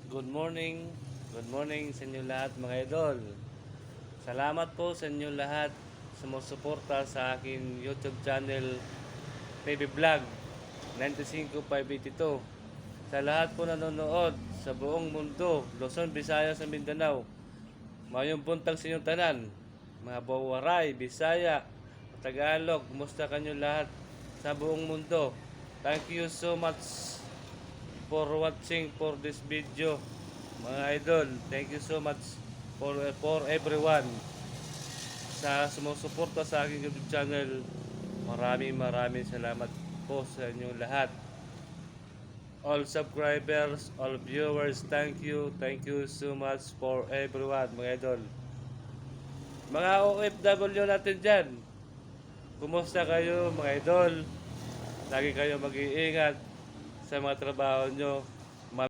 Good morning. Good morning sa inyo lahat mga idol. Salamat po sa inyo lahat sumusuporta sa akin YouTube channel TV Vlog 95582. Sa lahat po nanonood sa buong mundo, Luzon, Visayas, at Mindanao. Mayong buntag sa inyong tanan. Mga Bawaray, Bisaya, Tagalog, kumusta kanyo lahat sa buong mundo. Thank you so much for watching for this video mga idol. Thank you so much for everyone sa sumusuporta sa aking YouTube channel. Maraming salamat po sa inyong lahat. All subscribers, all viewers, thank you so much for everyone mga idol. Mga OFW natin dyan, kumusta kayo mga idol? Lagi kayo mag-iingat sa mga trabaho nyo.